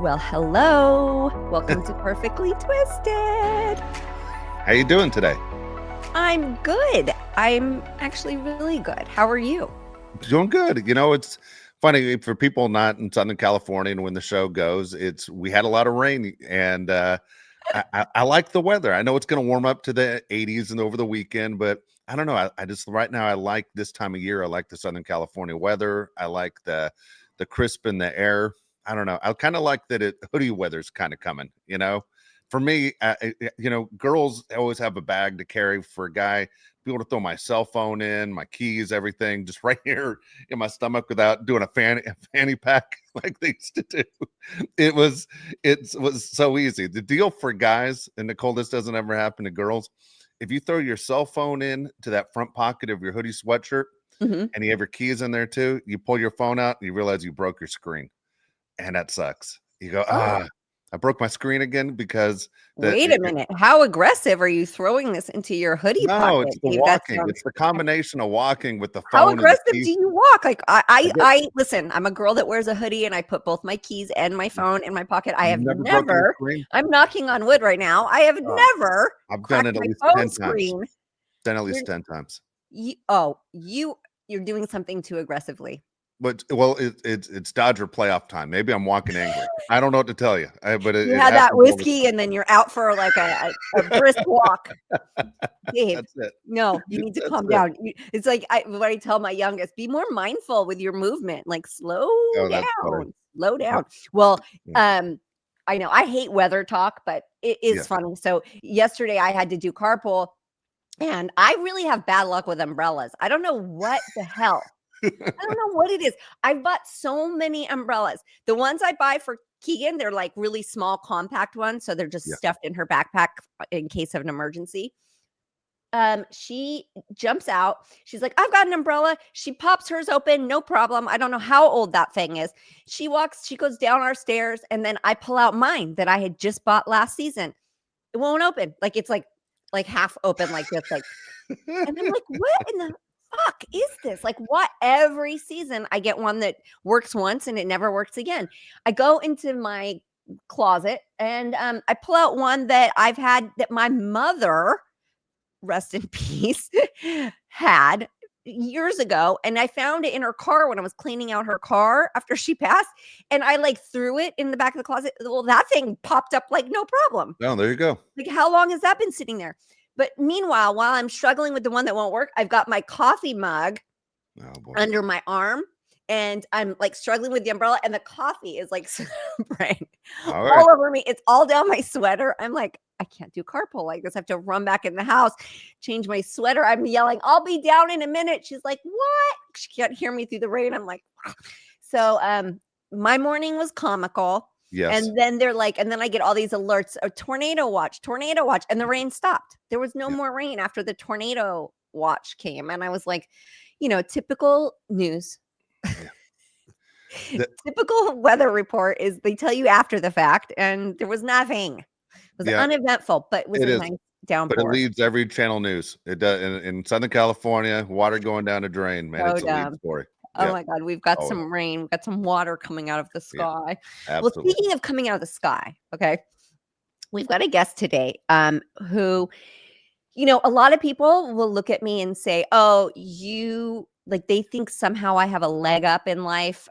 Well, hello. Welcome to Perfectly Twisted. How you doing today? I'm good. I'm actually really good. How are you? Doing good. You know, it's funny for people not in Southern California, and when the show goes, we had a lot of rain, and I like the weather. I know it's going to warm up to the 80s and over the weekend, but I don't know. I just right now I like this time of year. I like the Southern California weather. I like the crisp in the air. I don't know. I kind of like that hoodie weather's kind of coming. For me, girls always have a bag to carry. For a guy, be able to throw my cell phone in, my keys, everything, just right here in my stomach without doing a fanny pack like they used to do. It was so easy. The deal for guys, and Nicole, this doesn't ever happen to girls. If you throw your cell phone in to that front pocket of your hoodie sweatshirt, and you have your keys in there too, you pull your phone out and you realize you broke your screen, and that sucks. You go, Oh, I broke my screen again because wait a minute. How aggressive are you throwing this into your hoodie no, pocket, it's the Dave? That walking. sounds. It's the combination of walking with the How phone and the aggressive key. do you walk? Like I get, listen, I'm a girl that wears a hoodie and I put both my keys and my phone in my pocket. I you've have never broken a never, screen? I'm knocking on wood right now. I have Oh, never I've done cracked it at my least phone 10 times. screen. Done at You're, least 10 times. you're doing something too aggressively. But well, it's Dodger playoff time. Maybe I'm walking angry. I don't know what to tell you. But You it had that happens all the whiskey and then you're out for like a brisk walk. time. Dave, That's it. no, you need to That's calm it. down. It's like what I tell my youngest, be more mindful with your movement, like Oh, that's funny. slow down. Well, Yeah. I know I hate weather talk, but it is Yes. funny. So yesterday I had to do carpool and I really have bad luck with umbrellas. I don't know what the hell. I don't know what it is. I've bought so many umbrellas. The ones I buy for Keegan, they're like really small, compact ones. So they're just Yeah. stuffed in her backpack in case of an emergency. She jumps out. She's like, I've got an umbrella. She pops hers open. No problem. I don't know how old that thing is. She goes down our stairs, and then I pull out mine that I had just bought last season. It won't open. Like it's like half open, like this, like, and I'm like, what in the fuck is this? Like, what? Every season I get one that works once and it never works again. I go into my closet and I pull out one that I've had that my mother, rest in peace, had years ago. And I found it in her car when I was cleaning out her car after she passed. And I like threw it in the back of the closet. Well, that thing popped up like no problem. Oh, there you go. Like, how long has that been sitting there? But meanwhile, while I'm struggling with the one that won't work, I've got my coffee mug Oh boy. under my arm and I'm like struggling with the umbrella and the coffee is like spraying All right. all over me. It's all down my sweater. I'm like, I can't do carpool like this. I have to run back in the house, change my sweater. I'm yelling, I'll be down in a minute. She's like, what? She can't hear me through the rain. I'm like, "Ah." So my morning was comical. Yes. And then they're like, and then I get all these alerts, a tornado watch, and the rain stopped. There was no Yeah. more rain after the tornado watch came. And I was like, typical news. The- Typical weather report is they tell you after the fact, and there was nothing. It was yeah, uneventful, but it was it a is. nice But it downpour. leads every channel news. It does in Southern California, water going down a drain, man. So It's a lead dumb. story. Oh Yep. my God, we've got Always. some rain, we've got some water coming out of the Yeah, sky. Well, absolutely. speaking of coming out of the sky, okay, we've got a guest today who, a lot of people will look at me and say, oh, they think somehow I have a leg up in life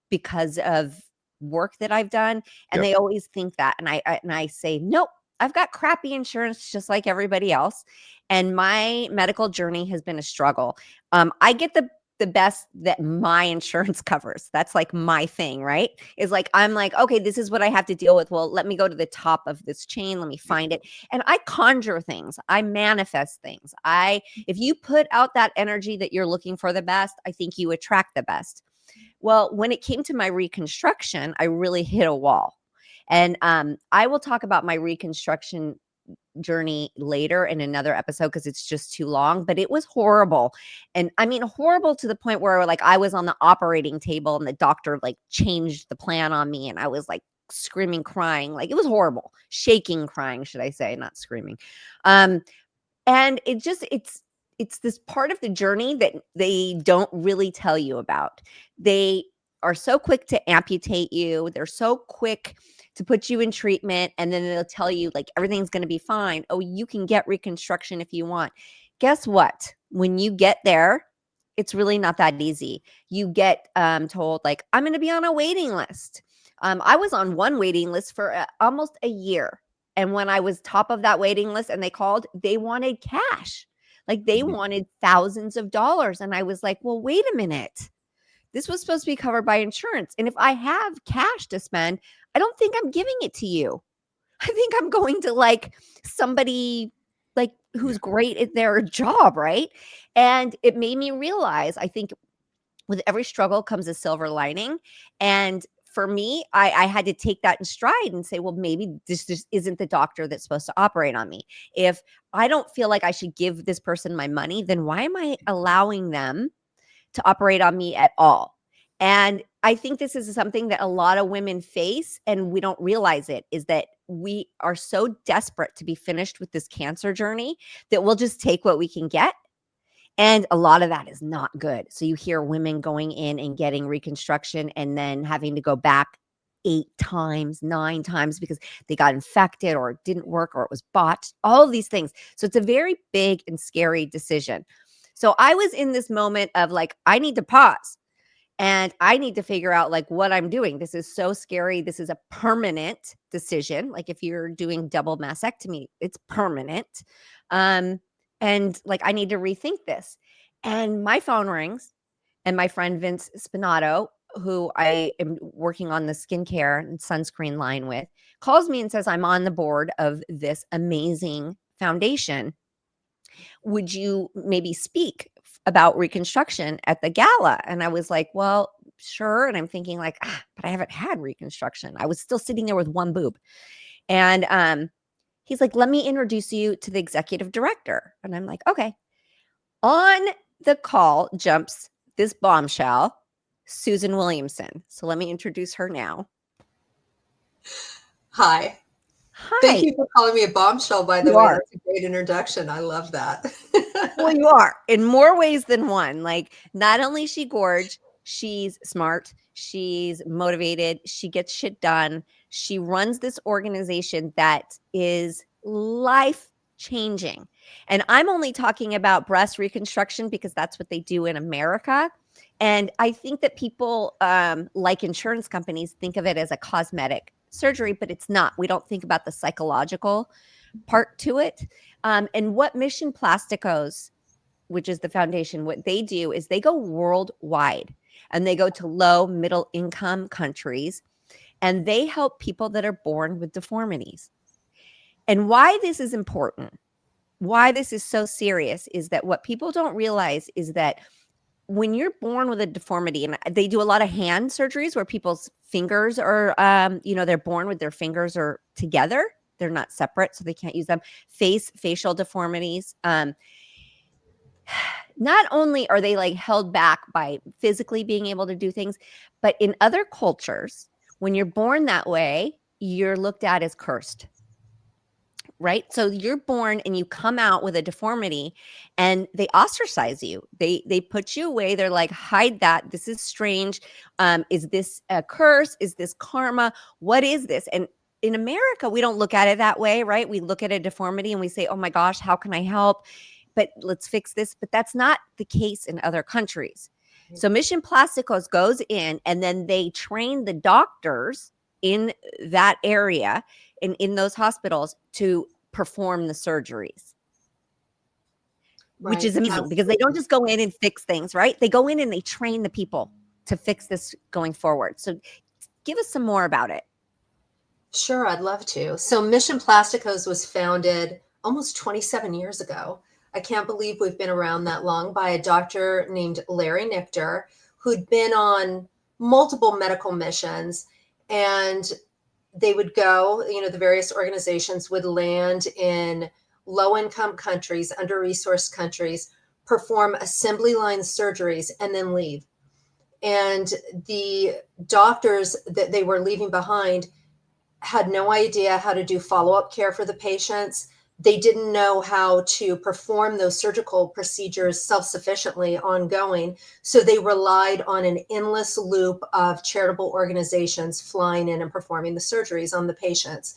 because of work that I've done. And Yep. they always think that. And I say, nope, I've got crappy insurance just like everybody else. And my medical journey has been a struggle. I get the best that my insurance covers. That's like my thing, right? Is like, I'm like, okay, this is what I have to deal with. Well, let me go to the top of this chain. Let me find it. And I conjure things. I manifest things. If you put out that energy that you're looking for the best, I think you attract the best. Well, when it came to my reconstruction, I really hit a wall. And I will talk about my reconstruction journey later in another episode because it's just too long, but it was horrible. And I mean, horrible to the point where like I was on the operating table and the doctor like changed the plan on me and I was like screaming, crying. Like it was horrible. Shaking, crying, should I say, not screaming. And it's this part of the journey that they don't really tell you about. are so quick to amputate you. They're so quick to put you in treatment, and then they'll tell you like everything's going to be fine. Oh, you can get reconstruction if you want. Guess what? When you get there, it's really not that easy. You get told like, I'm going to be on a waiting list. I was on one waiting list for almost a year. And when I was top of that waiting list and they called, they wanted cash. Like they wanted thousands of dollars. And I was like, well, wait a minute. This was supposed to be covered by insurance. And if I have cash to spend, I don't think I'm giving it to you. I think I'm going to like somebody like who's great at their job, right? And it made me realize, I think with every struggle comes a silver lining. And for me, I had to take that in stride and say, well, maybe this just isn't the doctor that's supposed to operate on me. If I don't feel like I should give this person my money, then why am I allowing them to operate on me at all? And I think this is something that a lot of women face and we don't realize it, is that we are so desperate to be finished with this cancer journey that we'll just take what we can get. And a lot of that is not good. So you hear women going in and getting reconstruction and then having to go back 8 times, 9 times because they got infected or it didn't work or it was botched, all of these things. So it's a very big and scary decision. So I was in this moment of like, I need to pause and I need to figure out like what I'm doing. This is so scary. This is a permanent decision. Like if you're doing double mastectomy, it's permanent. And like, I need to rethink this. And my phone rings and my friend Vince Spinato, who I am working on the skincare and sunscreen line with, calls me and says, I'm on the board of this amazing foundation. Would you maybe speak about reconstruction at the gala? And I was like, well, sure. And I'm thinking like, but I haven't had reconstruction. I was still sitting there with one boob. And he's like, let me introduce you to the executive director. And I'm like, okay. On the call jumps this bombshell, Susan Williamson. So let me introduce her now. Hi. Hi. Thank you for calling me a bombshell, by the You way. are. That's a great introduction. I love that. Well, you are in more ways than one. Like, not only is she gorgeous, she's smart, she's motivated, she gets shit done. She runs this organization that is life changing. And I'm only talking about breast reconstruction because that's what they do in America. And I think that people like insurance companies think of it as a cosmetic surgery, but it's not. We don't think about the psychological part to it. And what Mission Plasticos, which is the foundation, what they do is they go worldwide and they go to low, middle income countries and they help people that are born with deformities. And why this is important, why this is so serious, is that what people don't realize is that when you're born with a deformity, and they do a lot of hand surgeries where people's fingers are, they're born with their fingers are together. They're not separate, so they can't use them. Facial deformities. Not only are they like held back by physically being able to do things, but in other cultures, when you're born that way, you're looked at as cursed. Right? So you're born and you come out with a deformity and they ostracize you. They put you away. They're like, hide that. This is strange. Is this a curse? Is this karma? What is this? And in America, we don't look at it that way, right? We look at a deformity and we say, oh my gosh, how can I help? But let's fix this. But that's not the case in other countries. So Mission Plasticos goes in and then they train the doctors in that area and in those hospitals to perform the surgeries, which is amazing because they don't just go in and fix things, right? They go in and they train the people to fix this going forward. So give us some more about it. Sure, I'd love to. So Mission Plasticos was founded almost 27 years ago. I can't believe we've been around that long, by a doctor named Larry Nichter, who'd been on multiple medical missions, and they would go, the various organizations would land in low-income countries, under-resourced countries, perform assembly line surgeries, and then leave. And the doctors that they were leaving behind had no idea how to do follow-up care for the patients. they didn't know how to perform those surgical procedures self-sufficiently ongoing. So they relied on an endless loop of charitable organizations flying in and performing the surgeries on the patients.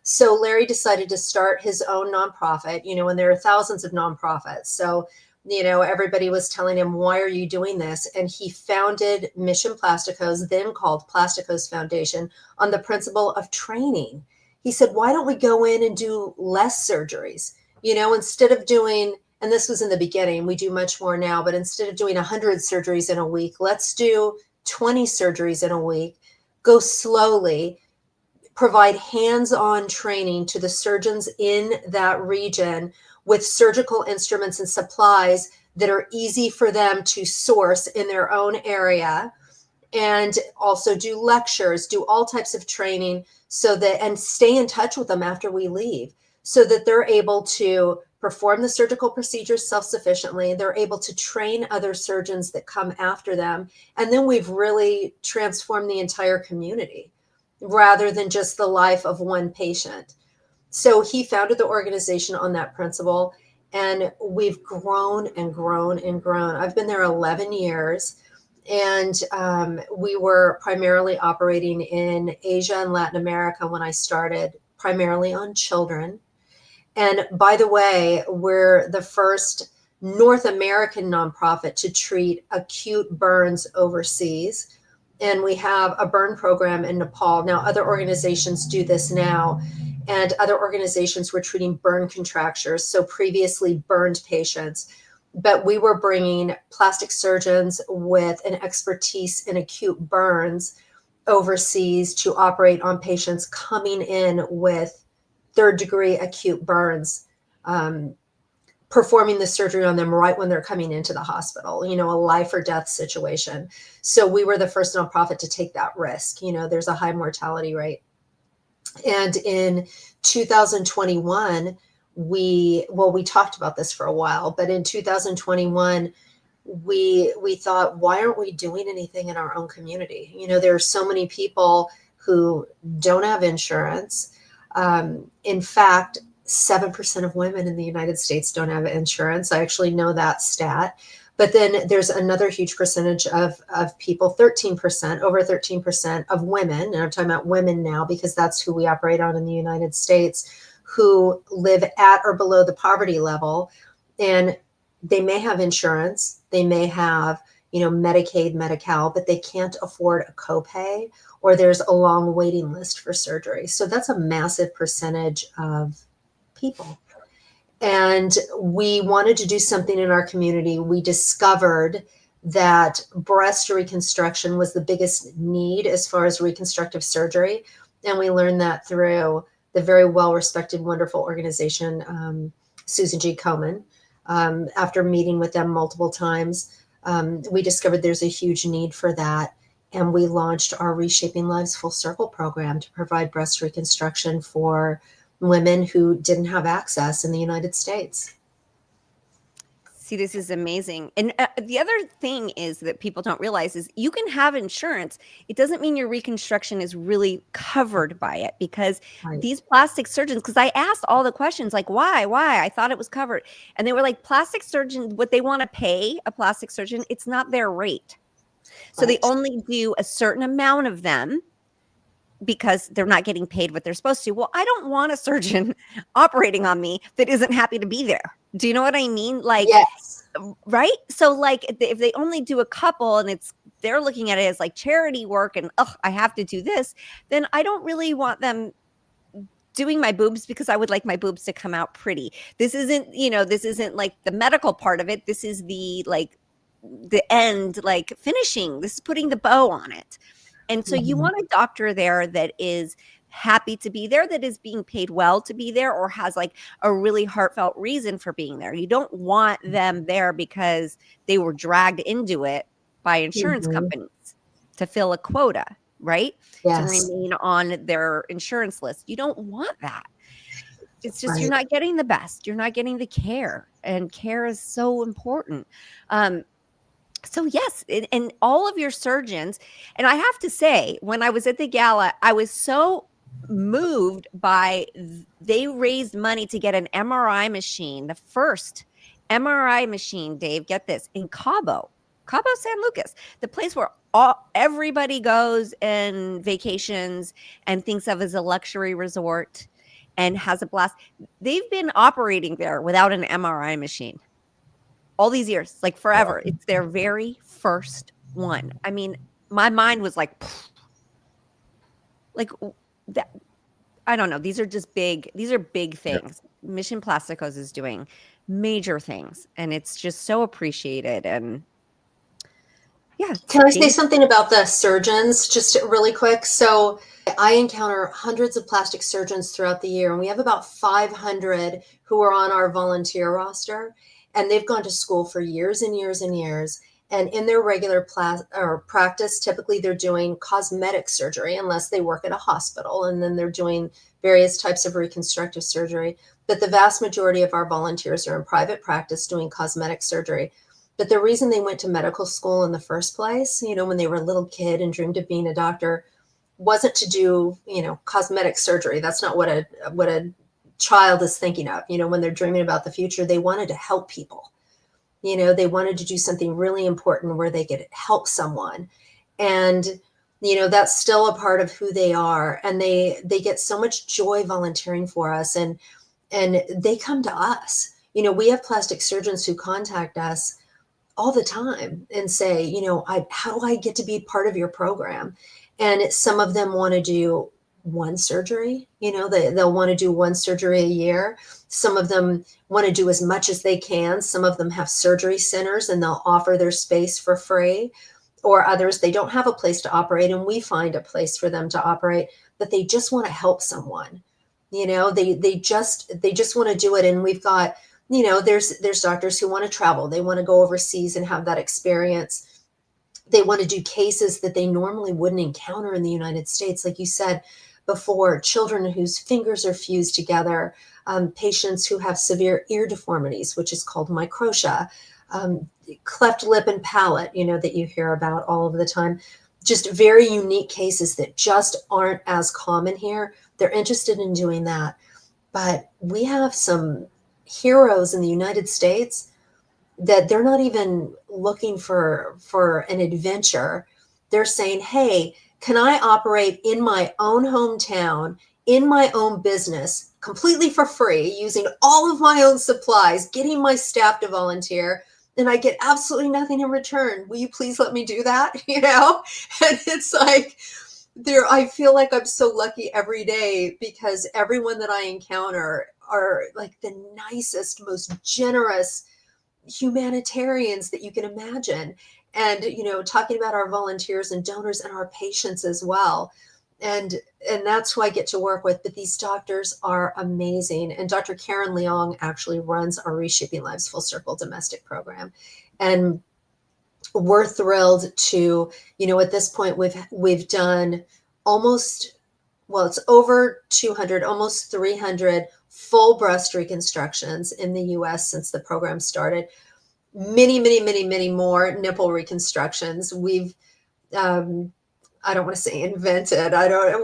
So Larry decided to start his own nonprofit, and there are thousands of nonprofits. So, everybody was telling him, why are you doing this? And he founded Mission Plasticos, then called Plasticos Foundation, on the principle of training. He said, why don't we go in and do less surgeries? Instead of doing, and this was in the beginning, we do much more now, but instead of doing 100 surgeries in a week, let's do 20 surgeries in a week, go slowly, provide hands-on training to the surgeons in that region with surgical instruments and supplies that are easy for them to source in their own area, and also do lectures, do all types of training and stay in touch with them after we leave so that they're able to perform the surgical procedures self-sufficiently. They're able to train other surgeons that come after them. And then we've really transformed the entire community rather than just the life of one patient. So he founded the organization on that principle, and we've grown and grown and grown. I've been there 11 years. And we were primarily operating in Asia and Latin America when I started, primarily on children. And by the way, we're the first North American nonprofit to treat acute burns overseas. And we have a burn program in Nepal. Now, other organizations do this now. And other organizations were treating burn contractures, so previously burned patients. But we were bringing plastic surgeons with an expertise in acute burns overseas to operate on patients coming in with third-degree acute burns, performing the surgery on them right when they're coming into the hospital, a life or death situation. So we were the first nonprofit to take that risk. There's a high mortality rate. And in 2021, we talked about this for a while, but in 2021, we thought, why aren't we doing anything in our own community? There are so many people who don't have insurance. In fact, 7% of women in the United States don't have insurance. I actually know that stat. But then there's another huge percentage of people, 13%, over 13% of women, and I'm talking about women now because that's who we operate on in the United States, who live at or below the poverty level. And they may have insurance, they may have, Medicaid, Medi-Cal, but they can't afford a copay, or there's a long waiting list for surgery. So that's a massive percentage of people. And we wanted to do something in our community. We discovered that breast reconstruction was the biggest need as far as reconstructive surgery. And we learned that through the very well-respected, wonderful organization, Susan G. Komen. After meeting with them multiple times, we discovered there's a huge need for that. And we launched our Reshaping Lives Full Circle program to provide breast reconstruction for women who didn't have access in the United States. See, this is amazing. And the other thing is that people don't realize is you can have insurance. It doesn't mean your reconstruction is really covered by it, because Right. these plastic surgeons, because I asked all the questions like, why? I thought it was covered. And they were like, plastic surgeons, what they want to pay a plastic surgeon, it's not their rate. So they Right. only do a certain amount of them because they're not getting paid what they're supposed to. Well, I don't want a surgeon operating on me that isn't happy to be there. Do you know what I mean? Like, Yes. right? So like if they only do a couple and they're looking at it as like charity work and I have to do this, then I don't really want them doing my boobs because I would like my boobs to come out pretty. This isn't like the medical part of it. This is the end, like finishing. This is putting the bow on it. And so you want a doctor there that is happy to be there, that is being paid well to be there, or has like a really heartfelt reason for being there. You don't want them there because they were dragged into it by insurance companies to fill a quota, right? Yes. To remain on their insurance list. You don't want that. It's just, Right. you're not getting the best. You're not getting the care, and care is so important. So yes, and all of your surgeons, and I have to say, when I was at the gala, I was so moved by, they raised money to get an MRI machine, the first MRI machine, Dave, get this, in Cabo San Lucas, the place where everybody goes and vacations and thinks of as a luxury resort and has a blast. They've been operating there without an MRI machine all these years, like forever. It's their very first one. I mean, my mind was like that. I don't know. These are big things. Yeah. Mission Plasticos is doing major things, and it's just so appreciated. And yeah. Can I say something about the surgeons just really quick? So I encounter hundreds of plastic surgeons throughout the year, and we have about 500 who are on our volunteer roster, and they've gone to school for years and years and years. And in their regular practice, typically they're doing cosmetic surgery unless they work at a hospital, and then they're doing various types of reconstructive surgery. But the vast majority of our volunteers are in private practice doing cosmetic surgery. But the reason they went to medical school in the first place, when they were a little kid and dreamed of being a doctor, wasn't to do, cosmetic surgery. That's not what a child is thinking of. When they're dreaming about the future, they wanted to help people. They wanted to do something really important where they could help someone. And, that's still a part of who they are. And they get so much joy volunteering for us. And they come to us. We have plastic surgeons who contact us all the time and say, how do I get to be part of your program? And some of them want to do one surgery, they'll want to do one surgery a year. Some of them want to do as much as they can. Some of them have surgery centers and they'll offer their space for free, or others, they don't have a place to operate and we find a place for them to operate, but they just want to help someone. They just want to do it. And we've got, there's doctors who want to travel. They want to go overseas and have that experience. They want to do cases that they normally wouldn't encounter in the United States. Like you said before, children whose fingers are fused together, patients who have severe ear deformities, which is called microtia, cleft lip and palate, that you hear about all of the time. Just very unique cases that just aren't as common here. They're interested in doing that. But we have some heroes in the United States that they're not even looking for an adventure. They're saying, hey, can I operate in my own hometown, in my own business, completely for free, using all of my own supplies, getting my staff to volunteer, and I get absolutely nothing in return. Will you please let me do that? And it's like, I feel like I'm so lucky every day because everyone that I encounter are like the nicest, most generous humanitarians that you can imagine. And, talking about our volunteers and donors and our patients as well. And that's who I get to work with. But these doctors are amazing. And Dr. Karen Leong actually runs our Reshaping Lives Full Circle domestic program. And we're thrilled to, at this point, we've done it's over 200, almost 300 full breast reconstructions in the US since the program started. Many, many, many, many more nipple reconstructions. We've, I don't want to say invented.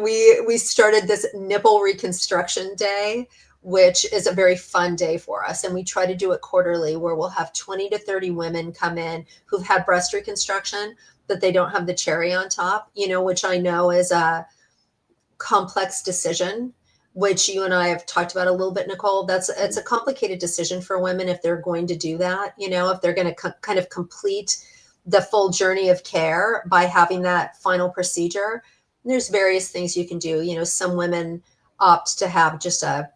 We started this nipple reconstruction day, which is a very fun day for us. And we try to do it quarterly where we'll have 20 to 30 women come in who've had breast reconstruction, but they don't have the cherry on top, which I know is a complex decision, which you and I have talked about a little bit, Nicole. It's a complicated decision for women if they're going to do that, if they're going to kind of complete the full journey of care by having that final procedure. There's various things you can do. Some women opt to have just a,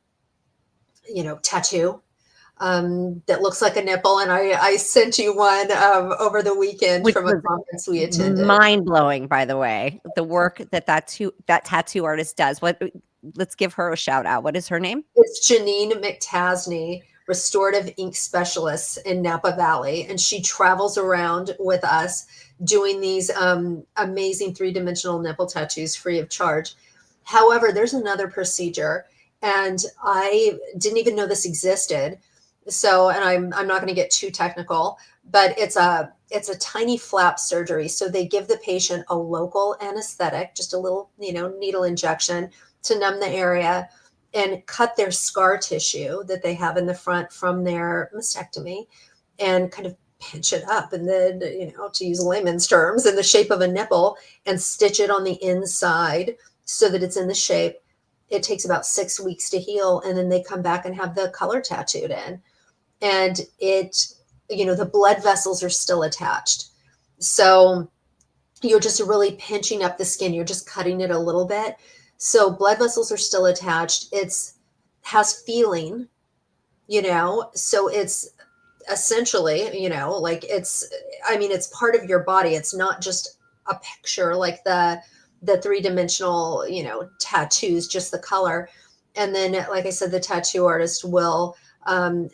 tattoo that looks like a nipple. And I sent you one over the weekend, which from a conference we attended. Mind-blowing, by the way, the work that tattoo artist does. Let's give her a shout out. What is her name? It's Janine McTasney, restorative ink specialist in Napa Valley. And she travels around with us doing these amazing 3-dimensional nipple tattoos free of charge. However, there's another procedure, and I didn't even know this existed. So, and I'm not going to get too technical, but it's a tiny flap surgery. So they give the patient a local anesthetic, just a little, needle injection to numb the area, and cut their scar tissue that they have in the front from their mastectomy, and kind of pinch it up, and then, to use layman's terms, in the shape of a nipple, and stitch it on the inside so that it's in the shape. It takes about 6 weeks to heal, and then they come back and have the color tattooed in. And the blood vessels are still attached. So you're just really pinching up the skin. You're just cutting it a little bit. So blood vessels are still attached. Has feeling, so it's essentially, it's part of your body. It's not just a picture like the three-dimensional, tattoos, just the color. And then, like I said, the tattoo artist will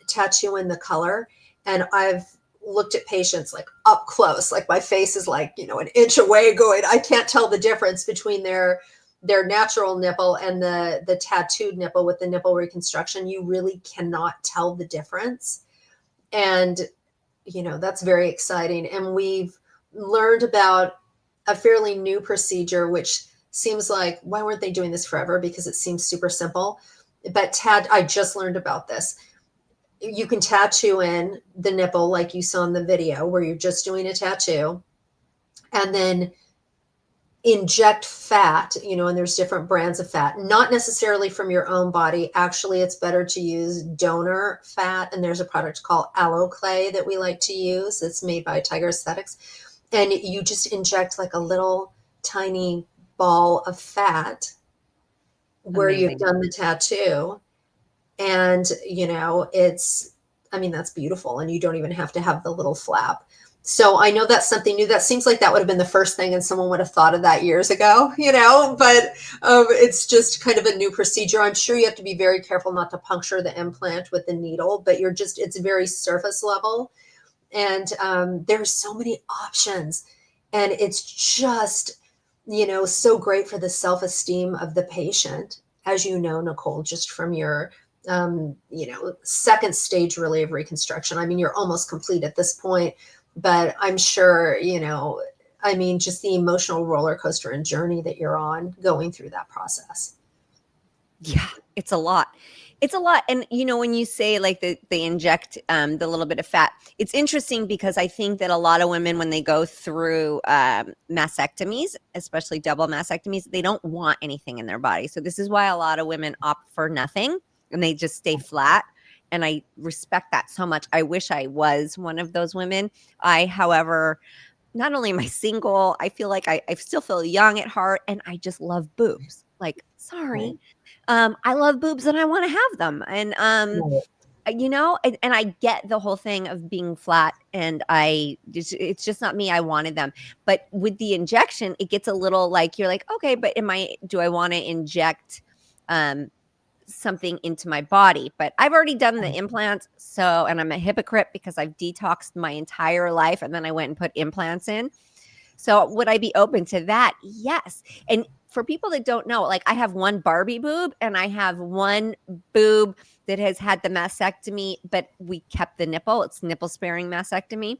tattoo in the color. And I've looked at patients like up close, like my face is like, an inch away going, I can't tell the difference between their natural nipple and the tattooed nipple with the nipple reconstruction. You really cannot tell the difference. And, that's very exciting. And we've learned about a fairly new procedure, which seems like, why weren't they doing this forever? Because it seems super simple. But I just learned about this. You can tattoo in the nipple like you saw in the video, where you're just doing a tattoo, and then inject fat, and there's different brands of fat, not necessarily from your own body. Actually, it's better to use donor fat. And there's a product called Aloe Clay that we like to use. It's made by Tiger Aesthetics. And you just inject like a little tiny ball of fat where you've done the tattoo. And, that's beautiful. And you don't even have to have the little flap. So I know that's something new. That seems like that would have been the first thing, and someone would have thought of that years ago, but it's just kind of a new procedure. I'm sure you have to be very careful not to puncture the implant with the needle, but it's very surface level. And there's so many options, and it's just, so great for the self-esteem of the patient, as Nicole, just from your second stage really of reconstruction. I mean, you're almost complete at this point, but I'm sure, just the emotional roller coaster and journey that you're on going through that process. Yeah, it's a lot. It's a lot. And, when you say like they inject the little bit of fat, it's interesting because I think that a lot of women, when they go through mastectomies, especially double mastectomies, they don't want anything in their body. So this is why a lot of women opt for nothing and they just stay flat. And I respect that so much. I wish I was one of those women. However, not only am I single, I feel like I still feel young at heart, and I just love boobs. Like, sorry. I love boobs and I want to have them. And, and I get the whole thing of being flat, and it's just not me. I wanted them. But with the injection, it gets a little like, you're like, okay, but do I want to inject, something into my body? But I've already done the implants. And I'm a hypocrite because I've detoxed my entire life, and then I went and put implants in. So would I be open to that? Yes. And for people that don't know, like, I have one Barbie boob and I have one boob that has had the mastectomy, but we kept the nipple. It's nipple sparing mastectomy.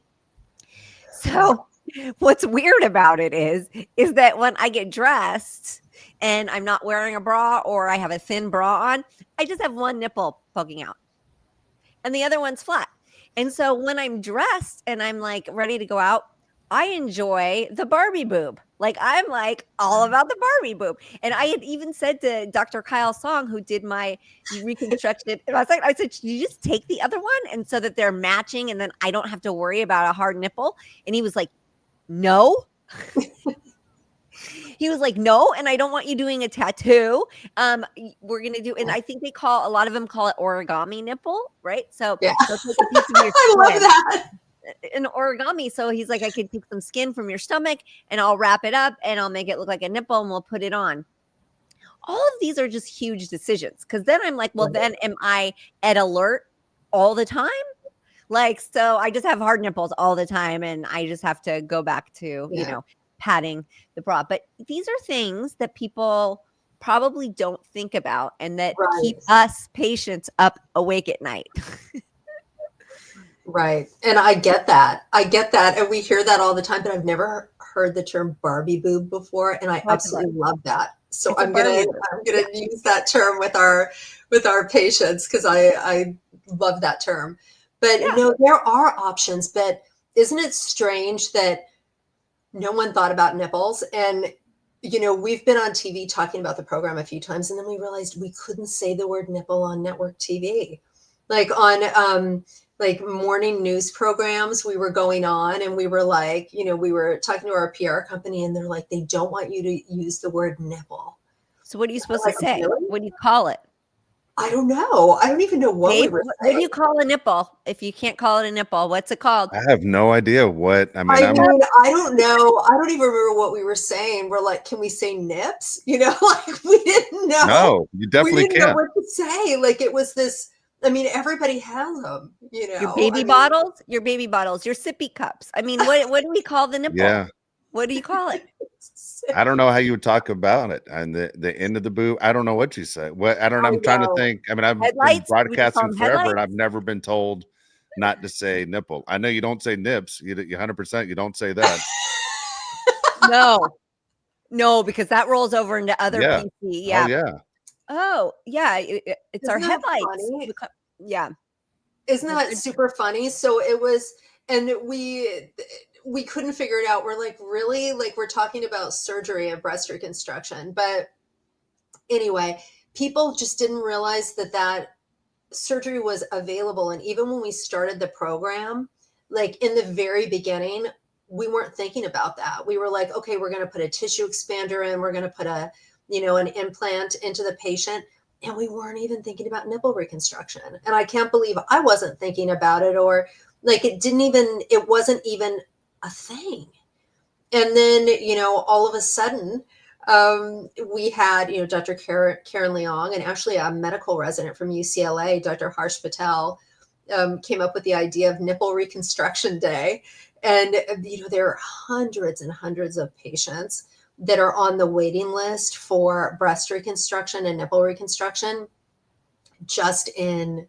So what's weird about it is that when I get dressed and I'm not wearing a bra, or I have a thin bra on, I just have one nipple poking out and the other one's flat. And so when I'm dressed and I'm like ready to go out, I enjoy the Barbie boob. Like, I'm like all about the Barbie boob. And I had even said to Dr. Kyle Song, who did my reconstruction, I said, should you just take the other one, and so that they're matching, and then I don't have to worry about a hard nipple? And he was like, no. He was like, no, and I don't want you doing a tattoo. We're going to do, and I think a lot of them call it origami nipple, right? So yeah. take a piece of your I love that. An origami. So he's like, I could take some skin from your stomach and I'll wrap it up and I'll make it look like a nipple and we'll put it on. All of these are just huge decisions, because then I'm like, well, then am I at alert all the time? Like, so I just have hard nipples all the time, and I just have to go back to, padding the bra. But these are things that people probably don't think about, and that keep us patients up awake at night. Right. And I get that. I get that. And we hear that all the time, but I've never heard the term Barbie boob before. And I What's a absolutely Barbie? love that. So It's a Barbie boob. I'm Yeah. gonna use that term with our patients because I love that term. But Yeah. no, there are options, but isn't it strange that no one thought about nipples? And we've been on TV talking about the program a few times, and then we realized we couldn't say the word nipple on network TV. Like on like morning news programs, we were going on and we were like, we were talking to our PR company and they're like, they don't want you to use the word nipple. So what are you supposed to Like, say? really? What do you call it? I don't know. I don't even know what we Dave, were what do saying. you call a nipple? If you can't call it a nipple, what's it called? I have no idea what. I mean, I I'm mean, I don't know. I don't even remember what we were saying. We're like, can we say nips? Like we didn't know. no, you We definitely didn't know can't. what to say. Like it was this. I mean, everybody has them. Your I baby mean, bottles, your sippy cups. I mean, what do we call the nipple? Yeah. What do you call it? I don't know how you would talk about it and the end of the boob. I don't know what you say. What I don't. I I'm trying to know. think. I mean, I've been Headlights? Would you call broadcasting them forever, and headlights? I've never been told not to say nipple. I know you don't say nips. You 100%. You don't say that. No, no, because that rolls over into other Yeah. PC. Oh Yeah. yeah. Oh, yeah. It's our Isn't that headlights. funny? Yeah. Isn't That's that super funny? So it was, and we couldn't figure it out. We're like, really? Like we're talking about surgery and breast reconstruction. But anyway, people just didn't realize that surgery was available. And even when we started the program, like in the very beginning, we weren't thinking about that. We were like, okay, we're going to put a tissue expander in, we're going to put an implant into the patient. And we weren't even thinking about nipple reconstruction. And I can't believe I wasn't thinking about it, or like it wasn't even a thing. And then, all of a sudden, we had, Dr. Karen Leong, and actually a medical resident from UCLA, Dr. Harsh Patel, came up with the idea of Nipple Reconstruction Day. And, there are hundreds and hundreds of patients that are on the waiting list for breast reconstruction and nipple reconstruction just in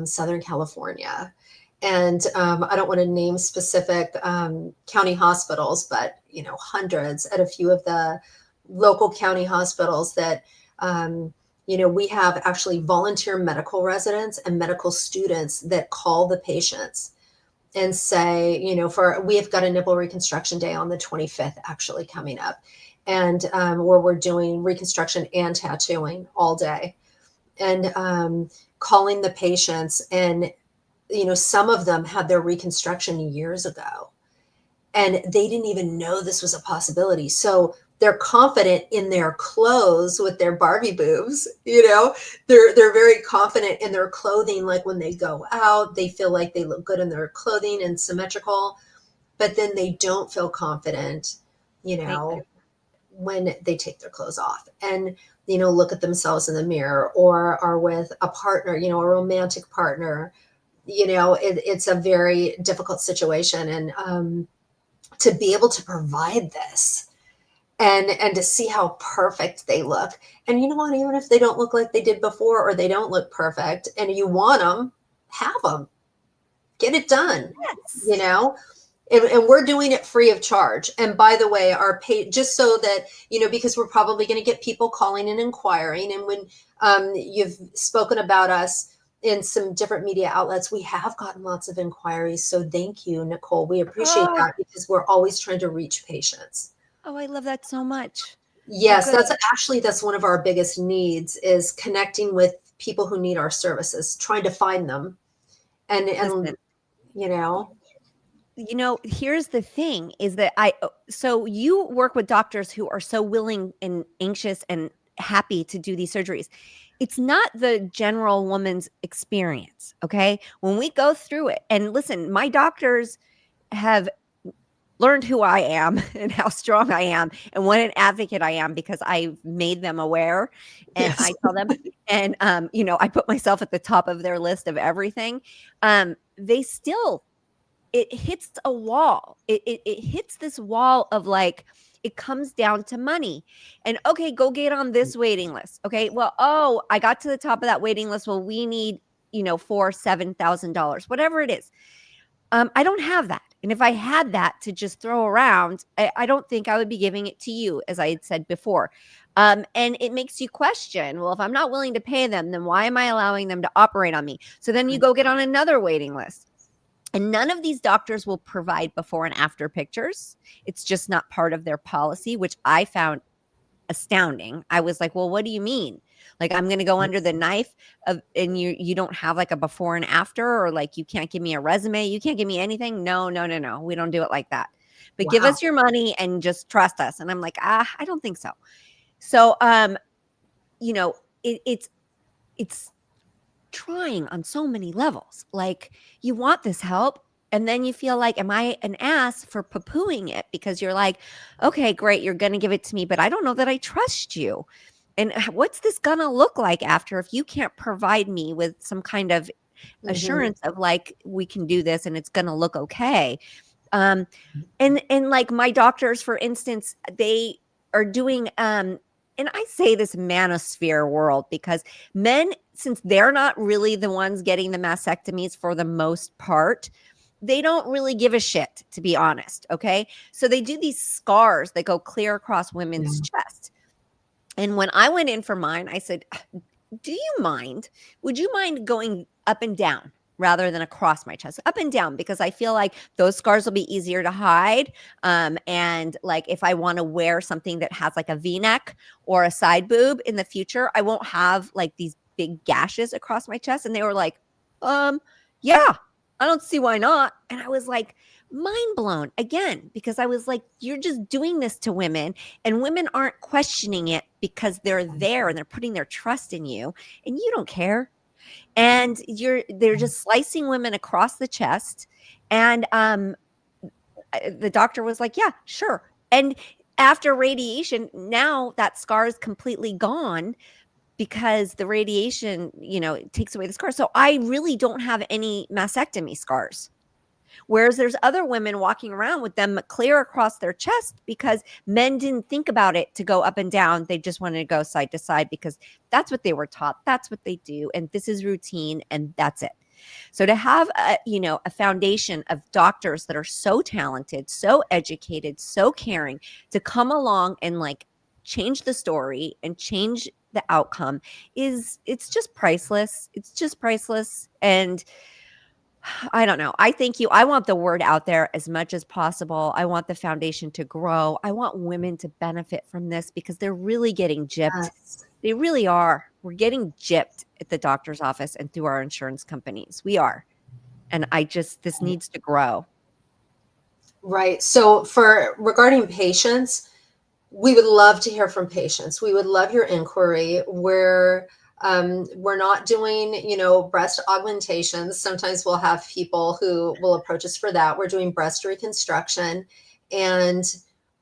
Southern California. And I don't want to name specific county hospitals, but hundreds at a few of the local county hospitals that we have actually volunteer medical residents and medical students that call the patients and say, we have got a nipple reconstruction day on the 25th actually coming up, and where we're doing reconstruction and tattooing all day, and calling the patients. And some of them had their reconstruction years ago and they didn't even know this was a possibility. So they're confident in their clothes with their Barbie boobs. They're very confident in their clothing. Like when they go out, they feel like they look good in their clothing and symmetrical, but then they don't feel confident, when they take their clothes off and, look at themselves in the mirror or are with a partner, a romantic partner. It's a very difficult situation. And to be able to provide this and to see how perfect they look. And you know what, even if they don't look like they did before, or they don't look perfect and you want them, have them, get it done, Yes. and we're doing it free of charge. And by the way, our pay, just so that, because we're probably going to get people calling and inquiring. And when you've spoken about us in some different media outlets, we have gotten lots of inquiries. So thank you, Nicole. We appreciate Oh, that because we're always trying to reach patients. oh, I love that so much. Oh, Yes, good. that's one of our biggest needs, is connecting with people who need our services, trying to find them. And Listen, you know, here's the thing is that so you work with doctors who are so willing and anxious and happy to do these surgeries. It's not the general woman's experience. Okay. When we go through it, and listen, my doctors have learned who I am and how strong I am and what an advocate I am because I've made them aware, and yes. I tell them, and I put myself at the top of their list of everything. They still, it hits a wall. It hits this wall of like, it comes down to money. And okay, go get on this waiting list. Okay. Well, oh, I got to the top of that waiting list. Well, we need, $7,000, whatever it is. I don't have that. And if I had that to just throw around, I don't think I would be giving it to you, as I had said before. And it makes you question, well, if I'm not willing to pay them, then why am I allowing them to operate on me? So then you go get on another waiting list. And none of these doctors will provide before and after pictures. It's just not part of their policy, which I found astounding. I was like, well, what do you mean? Like, I'm going to go under the knife and you don't have like a before and after, or like, you can't give me a resume. You can't give me anything. No. We don't do it like that, but give Wow. us your money and just trust us. And I'm like, I don't think so. So, it's trying on so many levels. Like, you want this help, and then you feel like, am I an ass for poo-pooing it? Because you're like, okay, great, you're going to give it to me, but I don't know that I trust you. And what's this going to look like after if you can't provide me with some kind of assurance of like, we can do this and it's going to look okay. And like my doctors, for instance, they are doing, and I say this manosphere world because men, since they're not really the ones getting the mastectomies for the most part, they don't really give a shit, to be honest. Okay. So they do these scars that go clear across women's chest. And when I went in for mine, I said, do you mind? Would you mind going up and down rather than across my chest? Up and down, because I feel like those scars will be easier to hide. And like, if I want to wear something that has like a V-neck or a side boob in the future, I won't have like these big gashes across my chest. And they were like, yeah, I don't see why not. And I was like, mind blown again, because I was like, you're just doing this to women, and women aren't questioning it because they're there and they're putting their trust in you, and you don't care. And they're just slicing women across the chest. And the doctor was like, yeah, sure. And after radiation, now that scar is completely gone because the radiation, takes away the scar. So I really don't have any mastectomy scars. Whereas there's other women walking around with them clear across their chest because men didn't think about it to go up and down. They just wanted to go side to side because that's what they were taught. That's what they do. And this is routine, and that's it. So to have a foundation of doctors that are so talented, so educated, so caring, to come along and like change the story and change the outcome it's just priceless. It's just priceless. And I don't know. I thank you. I want the word out there as much as possible. I want the foundation to grow. I want women to benefit from this because they're really getting gypped. Yes. They really are. We're getting gypped at the doctor's office and through our insurance companies. We are. And this needs to grow. Right. So regarding patients, we would love to hear from patients. We would love your inquiry. We're not doing, breast augmentations. Sometimes we'll have people who will approach us for that. We're doing breast reconstruction. And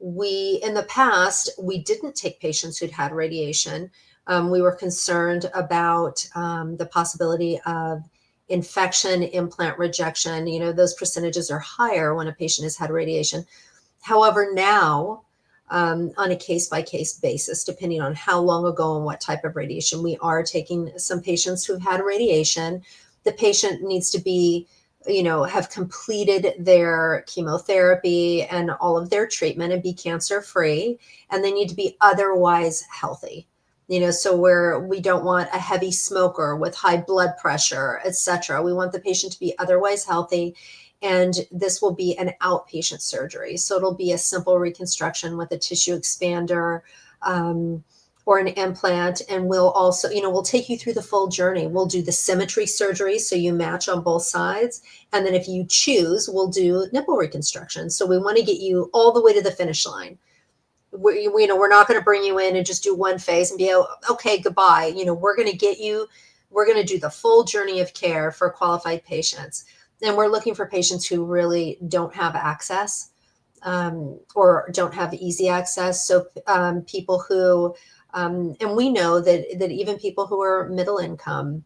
in the past, we didn't take patients who'd had radiation. We were concerned about the possibility of infection, implant rejection. Those percentages are higher when a patient has had radiation. However, now, on a case-by-case basis, depending on how long ago and what type of radiation, we are taking some patients who've had radiation. The patient needs to be, have completed their chemotherapy and all of their treatment and be cancer-free, and they need to be otherwise healthy. So where we don't want a heavy smoker with high blood pressure, etc. We want the patient to be otherwise healthy. And this will be an outpatient surgery. So it'll be a simple reconstruction with a tissue expander or an implant. And we'll also, we'll take you through the full journey. We'll do the symmetry surgery so you match on both sides. And then if you choose, we'll do nipple reconstruction. So we want to get you all the way to the finish line. We're not going to bring you in and just do one phase and be, okay, goodbye. We're going to do the full journey of care for qualified patients. And we're looking for patients who really don't have access or don't have easy access. So people who, and we know that even people who are middle income,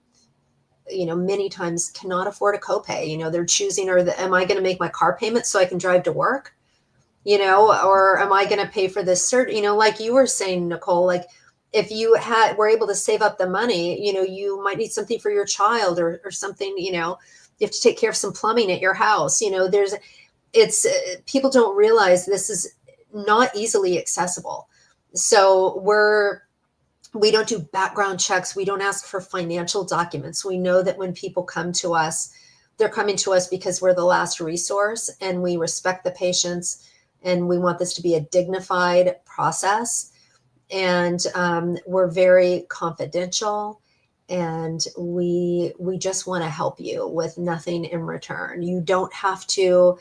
many times cannot afford a copay. They're choosing, am I going to make my car payment so I can drive to work? Or am I going to pay for this surgery? Like you were saying, Nicole, like if you were able to save up the money, you might need something for your child or something, you have to take care of some plumbing at your house. People don't realize this is not easily accessible. So we don't do background checks. We don't ask for financial documents. We know that when people come to us, they're coming to us because we're the last resource, and we respect the patients, and we want this to be a dignified process. And we're very confidential, and we just want to help you with nothing in return. You don't have to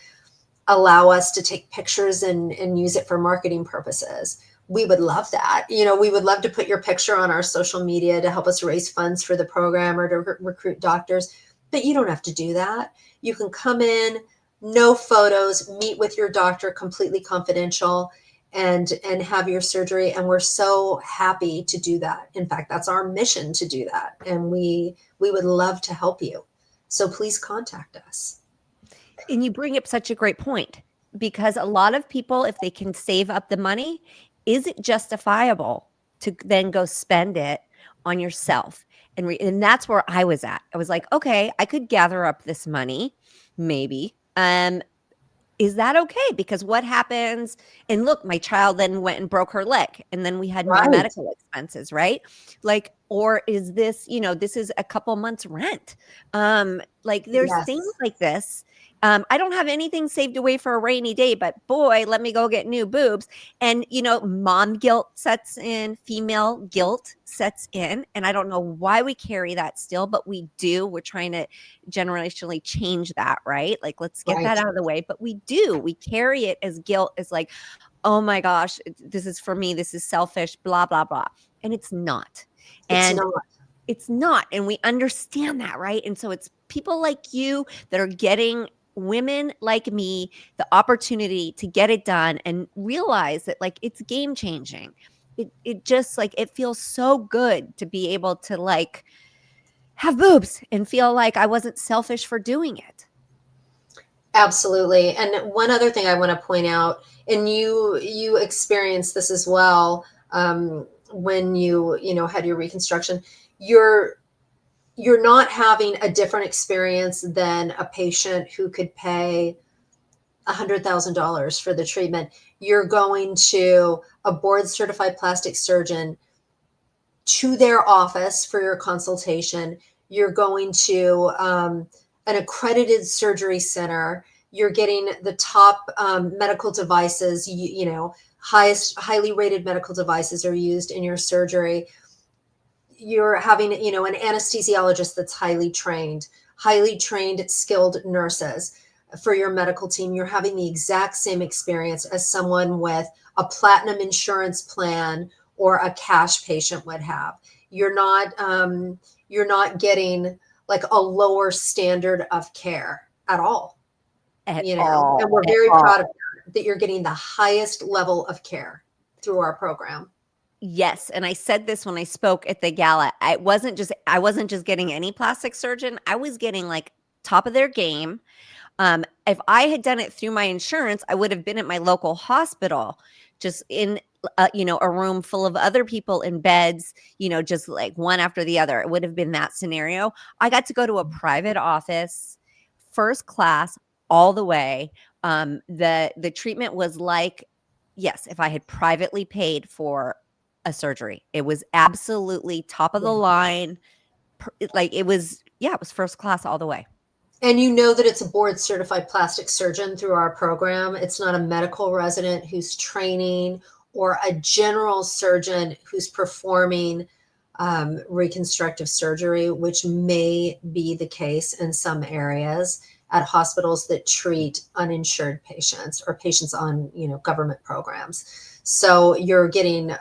allow us to take pictures and use it for marketing purposes. We would love that. We would love to put your picture on our social media to help us raise funds for the program or to recruit doctors, but you don't have to do that. You can come in, no photos, meet with your doctor, completely confidential, and have your surgery. And we're so happy to do that. In fact, that's our mission, to do that. And we would love to help you. So please contact us. And you bring up such a great point, because a lot of people, if they can save up the money, is it justifiable to then go spend it on yourself? And that's where I was at. I was like, okay, I could gather up this money, maybe. Is that okay? Because what happens? And look, my child then went and broke her leg, and then we had more Right. medical expenses, right? Like, or is this, this is a couple months rent? Like, there's Yes. things like this. I don't have anything saved away for a rainy day, but boy, let me go get new boobs. And, mom guilt sets in, female guilt sets in. And I don't know why we carry that still, but we do. We're trying to generationally change that, right? Like, let's get that Right. out of the way. But we do. We carry it as guilt, as like, oh my gosh, this is for me. This is selfish, blah, blah, blah. And it's not. And it's not. And we understand that, right? And so it's people like you that are getting women like me the opportunity to get it done and realize that, like, it's game changing. It just, like, it feels so good to be able to, like, have boobs and feel like I wasn't selfish for doing it. Absolutely. And one other thing I want to point out, and you experienced this as well, when you had your reconstruction, you're not having a different experience than a patient who could pay $100,000 for the treatment. You're going to a board certified plastic surgeon to their office for your consultation. You're going to an accredited surgery center. You're getting the top medical devices, highly rated medical devices are used in your surgery. You're having, an anesthesiologist that's highly trained, skilled nurses for your medical team. You're having the exact same experience as someone with a platinum insurance plan or a cash patient would have. You're not getting like a lower standard of care at all. At And all. we're very proud of that you're getting the highest level of care through our program. Yes, and I said this when I spoke at the gala. I wasn't just getting any plastic surgeon. I was getting, like, top of their game. If I had done it through my insurance, I would have been at my local hospital, just in a room full of other people in beds, just like one after the other. It would have been that scenario. I got to go to a private office, first class, all the way. The treatment was like, yes, if I had privately paid for a surgery, it was absolutely top of the line. Like, it was first class all the way. And that it's a board certified plastic surgeon through our program. It's not a medical resident who's training or a general surgeon who's performing reconstructive surgery, which may be the case in some areas at hospitals that treat uninsured patients or patients on, government programs. So you're getting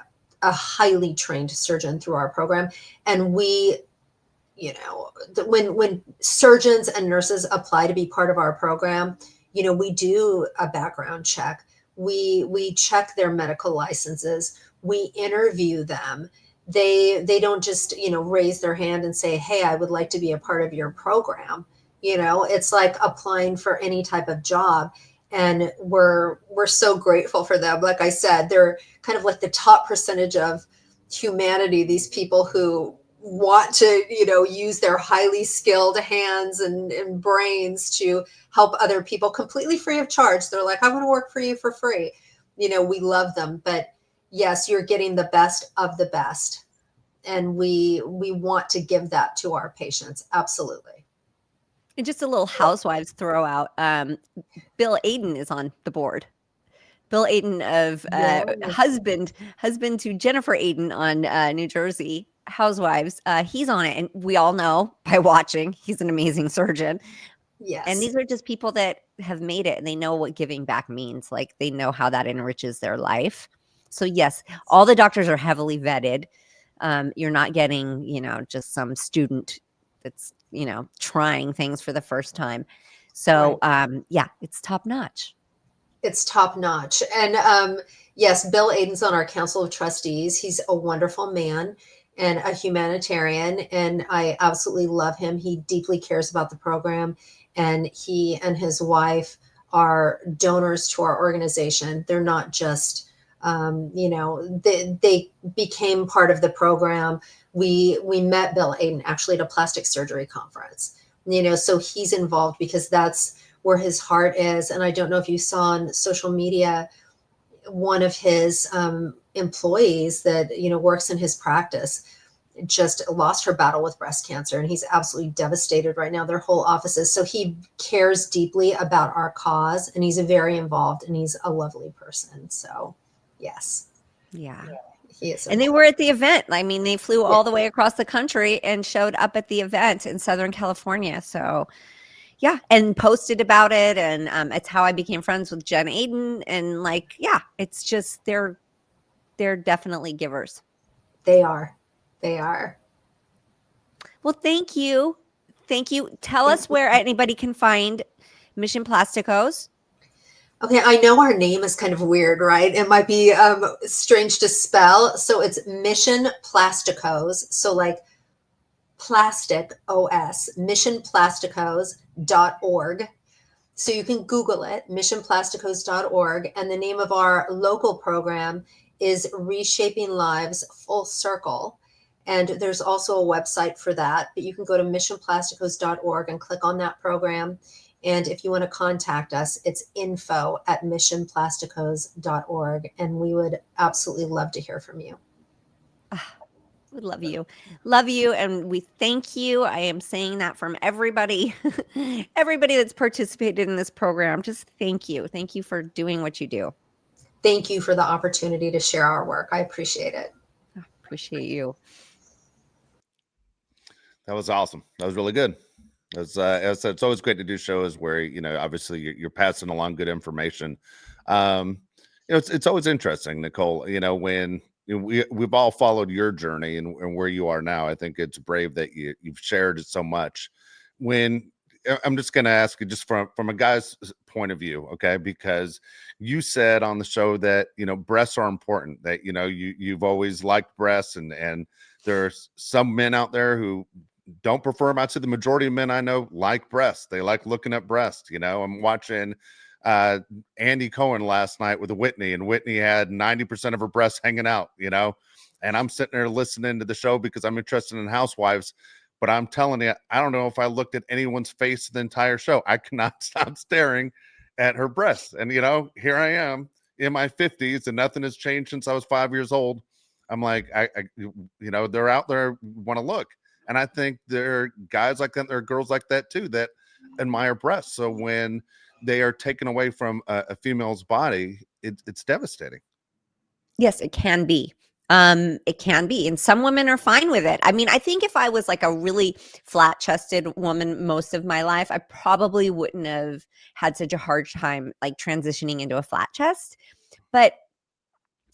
a highly trained surgeon through our program. And we, when surgeons and nurses apply to be part of our program, we do a background check. We check their medical licenses. We interview them. They don't just, raise their hand and say, hey, I would like to be a part of your program. It's like applying for any type of job. And we're so grateful for them. Like I said, they're kind of like the top percentage of humanity, these people who want to, use their highly skilled hands and brains to help other people completely free of charge. They're like, I want to work for you for free. We love them. But yes, you're getting the best of the best. And we want to give that to our patients. Absolutely. And just a little housewives throw out. Bill Aiden is on the board. Bill Aiden of husband to Jennifer Aiden on New Jersey Housewives. He's on it, and we all know by watching he's an amazing surgeon. Yes. And these are just people that have made it, and they know what giving back means. Like, they know how that enriches their life. So yes, all the doctors are heavily vetted. You're not getting, just some student that's, trying things for the first time. So yeah, it's top notch. It's top notch. And yes, Bill Aiden's on our Council of Trustees. He's a wonderful man and a humanitarian, and I absolutely love him. He deeply cares about the program, and he and his wife are donors to our organization. They're not just, they became part of the program. We met Bill Aiden actually at a plastic surgery conference, so he's involved because that's where his heart is. And I don't know if you saw on social media, one of his employees that, works in his practice just lost her battle with breast cancer. And he's absolutely devastated right now, their whole offices. So he cares deeply about our cause, and he's very involved, and he's a lovely person. So yes. Yeah. He is. And they were at the event. I mean, they flew all the way across the country and showed up at the event in Southern California. So yeah, and posted about it. And it's how I became friends with Jen Aiden. And like, yeah, it's just, they're definitely givers. They are. They are. Well, thank you. Thank you. Tell us where anybody can find Mission Plasticos. Okay, I know our name is kind of weird, right? It might be strange to spell. So it's Mission Plasticos. So like plastic OS, missionplasticos.org. So you can Google it, missionplasticos.org. And the name of our local program is Reshaping Lives Full Circle. And there's also a website for that, but you can go to missionplasticos.org and click on that program. And if you want to contact us, it's info@missionplasticos.org. And we would absolutely love to hear from you. We love you. Love you. And we thank you. I am saying that from everybody, everybody that's participated in this program. Just thank you. Thank you for doing what you do. Thank you for the opportunity to share our work. I appreciate it. I appreciate you. That was awesome. That was really good. As I said, it's always great to do shows where, obviously you're passing along good information. It's always interesting, Nicole, when we've all followed your journey and where you are now. I think it's brave that you've shared it so much. When I'm just going to ask you just from a guy's point of view, okay, because you said on the show that, breasts are important, that, you've always liked breasts, and there's some men out there who don't prefer them. I'd say the majority of men I know like breasts. They like looking at breasts. I'm watching Andy Cohen last night with Whitney, and Whitney had 90% of her breasts hanging out, and I'm sitting there listening to the show because I'm interested in housewives. But I'm telling you, I don't know if I looked at anyone's face the entire show. I cannot stop staring at her breasts. And, here I am in my 50s, and nothing has changed since I was 5 years old. I'm like, they're out there, want to look. And I think there are guys like that, there are girls like that too, that admire breasts. So when they are taken away from a female's body, it's devastating. Yes, it can be. It can be. And some women are fine with it. I mean, I think if I was like a really flat chested woman most of my life, I probably wouldn't have had such a hard time like transitioning into a flat chest. But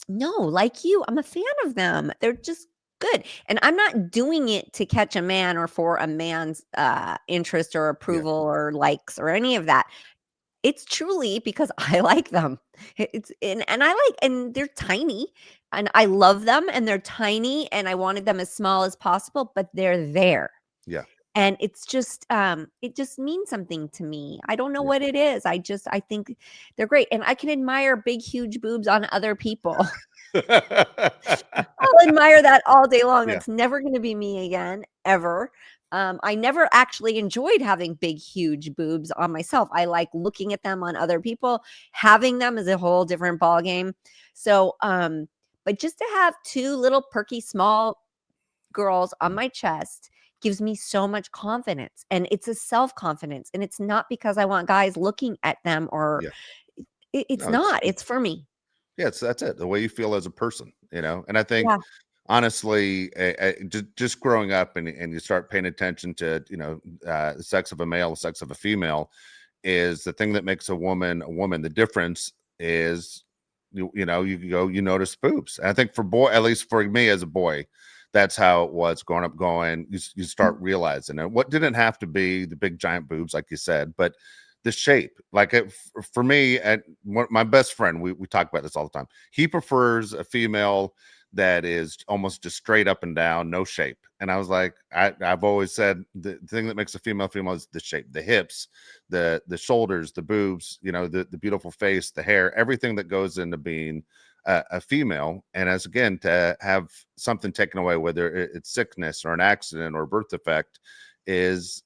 no, like you, I'm a fan of them. They're just good. And I'm not doing it to catch a man or for a man's interest or approval or likes or any of that. It's truly because I like them. And they're tiny, and I love them, and they're tiny, and I wanted them as small as possible, but they're there. Yeah. And it's just it just means something to me. I don't know what it is. I think they're great. And I can admire big, huge boobs on other people. Oh, admire that all day long. Yeah. That's never going to be me again, ever. I never actually enjoyed having big, huge boobs on myself. I like looking at them on other people. Having them is a whole different ball game. So, but just to have two little perky, small girls on my chest gives me so much confidence, and it's a self-confidence, and it's not because I want guys looking at them, or Yeah. it's No, not. It's for me. yeah, that's it. The way you feel as a person, and I think Yeah. honestly, just growing up and you start paying attention to, the sex of a male, the sex of a female is the thing that makes a woman a woman. The difference is, you notice boobs. And I think for boy, at least for me as a boy, that's how it was growing up. You start realizing it. What didn't have to be the big giant boobs, like you said, but the shape. Like for me, my best friend, we talk about this all the time. He prefers a female that is almost just straight up and down, no shape. And I was like, I've always said the thing that makes a female is the shape, the hips, the shoulders, the boobs, the beautiful face, the hair, everything that goes into being a female. And as again, to have something taken away, whether it's sickness or an accident or a birth defect, is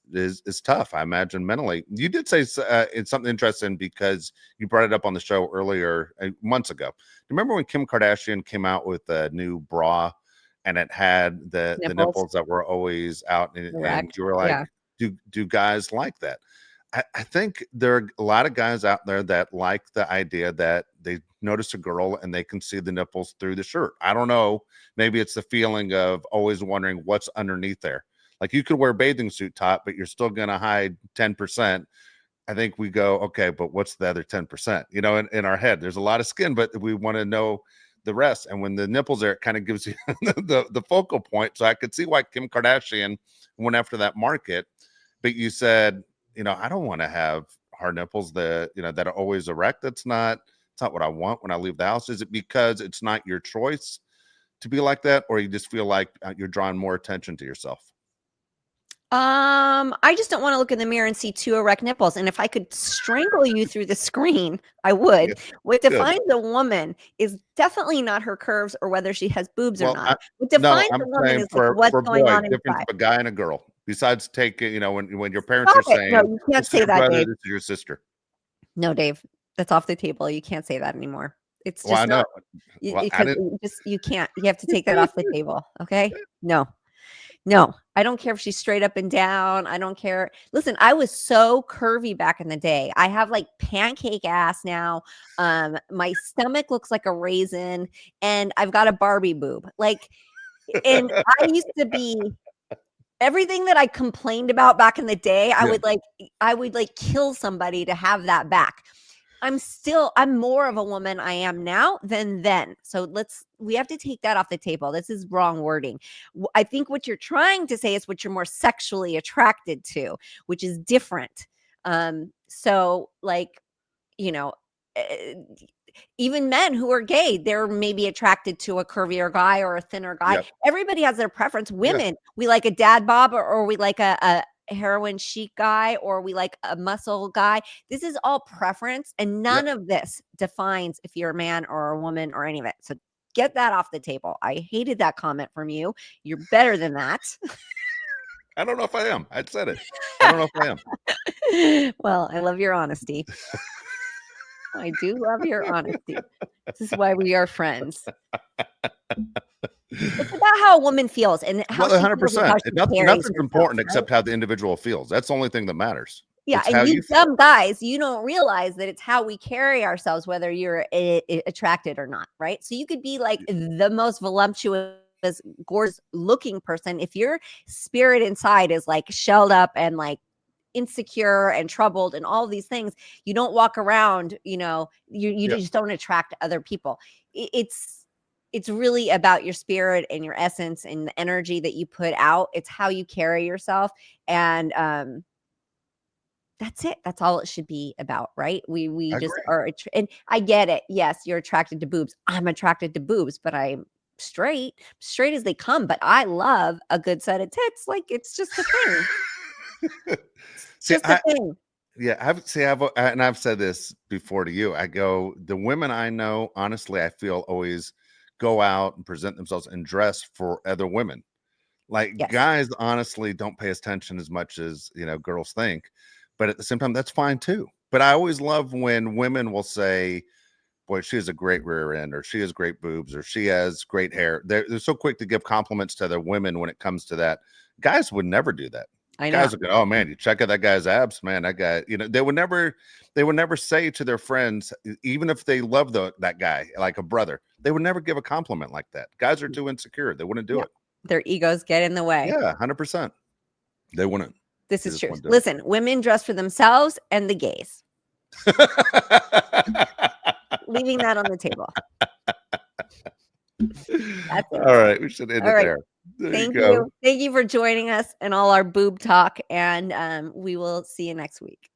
tough. I imagine mentally. You did say it's something interesting because you brought it up on the show earlier months ago. Remember when Kim Kardashian came out with a new bra and it had the nipples that were always out, and you were like, Yeah. do guys like that? I think there are a lot of guys out there that like the idea that they notice a girl and they can see the nipples through the shirt. I don't know. Maybe it's the feeling of always wondering what's underneath there. Like you could wear a bathing suit top, but you're still going to hide 10%. I think we go, okay, but what's the other 10%? In our head, there's a lot of skin, but we want to know the rest. And when the nipples are, it kind of gives you the focal point. So I could see why Kim Kardashian went after that market. But you said, I don't want to have hard nipples that are always erect. It's not what I want when I leave the house. Is it because it's not your choice to be like that, or you just feel like you're drawing more attention to yourself? I just don't want to look in the mirror and see two erect nipples. And if I could strangle you through the screen, I would. Yeah, What good. defines a woman is definitely not her curves or whether she has boobs or Well, not. What no, defines I'm a woman saying is like what's for going boy, on difference inside. of a guy and a girl. Besides taking, when your parents Stop are it. No, saying, you can't this is say your that, brother, Dave. this is your sister. No, Dave, that's off the table. You can't say that anymore. It's Well, I just know. not Well, I because didn't. you can't. You have to take that off the table. Okay? No, I don't care if she's straight up and down. I don't care. Listen, I was so curvy back in the day. I have like pancake ass now. My stomach looks like a raisin, and I've got a Barbie boob. Like, and I used to be everything that I complained about back in the day. I would like kill somebody to have that back. I'm more of a woman I am now than then. So we have to take that off the table. This is wrong wording. I think what you're trying to say is what you're more sexually attracted to, which is different. So like, you know, eh, even men who are gay, they're maybe attracted to a curvier guy or a thinner guy. Yep. Everybody has their preference. Yeah. Women, we like a dad bob, or we like a heroin chic guy, or we like a muscle guy. This is all preference, and none of this defines if you're a man or a woman or any of it. So get that off the table. I hated that comment from you. You're better than that. I don't know if I am. I said it. I don't know if I am. Well, I love your honesty. I do love your honesty. This is why we are friends. It's about how a woman feels and how Well, she feels and how 100%. she carries Nothing's herself, important right? except how the individual feels. That's the only thing that matters. Yeah, It's how and you you feel. dumb guys, you don't realize that it's how we carry ourselves, whether you're attracted or not, right? So you could be like the most voluptuous, gorgeous looking person. If your spirit inside is like shelled up and like insecure and troubled and all these things, you don't walk around, you Yep. just don't attract other people. It's really about your spirit and your essence and the energy that you put out. It's how you carry yourself. And that's it. That's all it should be about, right? We I just agree. are, and I get it. Yes, you're attracted to boobs. I'm attracted to boobs, but I'm straight as they come. But I love a good set of tits. Like it's just a thing. See, Just a thing. and I've said this before to you. I go, the women I know, honestly, I feel always go out and present themselves and dress for other women. Like Yes. guys honestly don't pay attention as much as, girls think, but at the same time, that's fine too. But I always love when women will say, boy, she has a great rear end, or she has great boobs, or she has great hair. They're so quick to give compliments to their women when it comes to that. Guys would never do that. I know. Guys would go, oh man, you check out that guy's abs, man. That guy, they would never say to their friends, even if they love that guy like a brother, they would never give a compliment like that. Guys are too insecure. They wouldn't do it. Their egos get in the way. Yeah, 100%. They wouldn't. This They is just true. wouldn't do it. Listen, women dress for themselves and the gays. Leaving that on the table. That's it. All right, we should end All it right. there. There Thank you go. you. Thank you for joining us and all our boob talk. And we will see you next week.